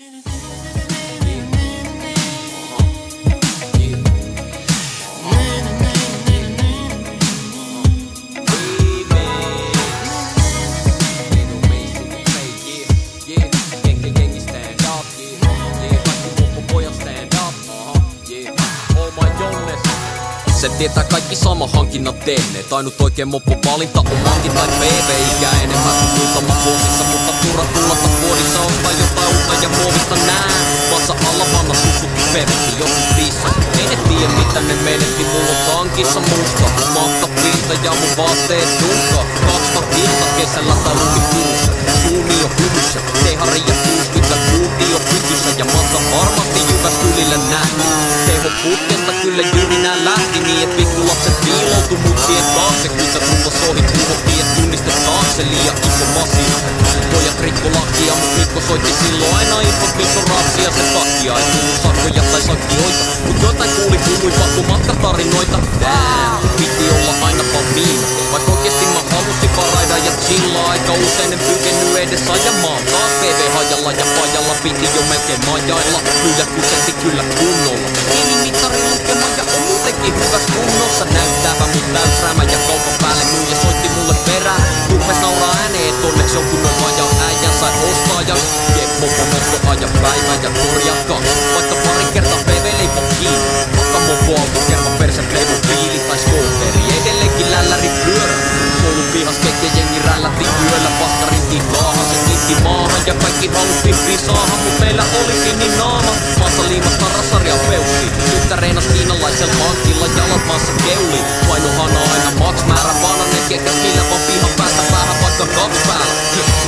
Sen tietää kaikki sama hankinnat tehneet. Ainut oikein moppo valinta on mankin tai PV-ikä enemmän kuin muutama vuosissa. Mutta turha tullata vuodissa ostaa jotain uutta ja muovista nää. Vassa alla vanna Suzuki Pevetti joskus dissas. Ei ne tiedä mitä ne menetti, mulla on tankissa musta matkapinta ja mun vaatteet dunka. 2015 kesällä talunkin kuussa. Suuni on hymyssä, tehari ja 60 kuuti on pytyssä. Ja matka varmasti Jyväskylille nähty. Teho putkesta kyllä jyrinää lähti niin, et pikkulapset piiloutu mutsien taakse. Kun sä tulta sohit puhuttiin, et tunniste taakse liian iso masina. Pojat rikko lakia, mut Mikko soitti silloin aina infot, missä on rapsia sen takia. Et tullut sakkoja tai sankioita, mut jotain kuuli kuului pakko matkatarinoita. Piti olla aina valmiina, vaik oikeesti mä halusin paraida ja chillaa. Aika usein en pykenny edes ajamaan. Taas PV hajalla ja pajalla piti jo melkein majailla. Myydä kusetti kyllä kunnolla. Pieni mittari lukema ja on muutenkin hyväs kunnossa. Näyttävä mut täysrämä ja kaupan päälle myyjä soitti mulle perään. Turpes nauraa ääneen, et onneksi on kunnon ajan äijän sai ostaajan. Jep, mopo aja päivän ja korjaa kaksi. Vaikka pari kertaa PV leipoo kiinni. Vaikka mopo auto kerma perse playmobiili tai skooteri. Edelleenkin lälläri pyörä. Koulun pihas kekke jengi rällätti yöllä. Paskarinkin kaahan se klitti maahan. Ja kaikki haluttiin pisaahan, mut meillä olikin niin naama. Maassa liimasta rasaria peussiin. Tyttä reinas kiinalaisella pankilla jalat maassa keuliin. Painohana aina maks määrä vaananen kekäs millä vaan pihan päästä päähän vaikka kaks päällä.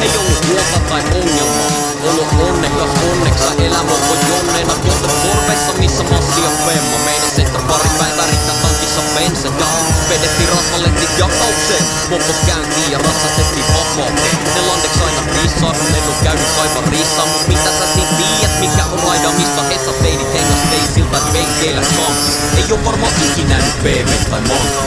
Ei ollut huolta tai ongelmaa. Olo onnekas onneksi elämä on jonneena. Kohta korveissa missä massi on femma. Meidän setra pari päivää riittää tankissa bensa. Ja vedettiin rasvaletti jakaukseen. Moppos käyntiin ja ratsastettiin vapauteen. Ne landeks aina rissaa kun en oo käynyt kaivan rissaa. Mut mitä sä sit tiiät mikä on raidamista? Hessa teidit hengas teisiltä venkeillä kampis. Ei oo varmaan ikinä nyt PV tai manki.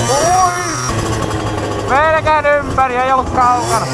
Oi! Melkein ympäri, ei ollut kaukana.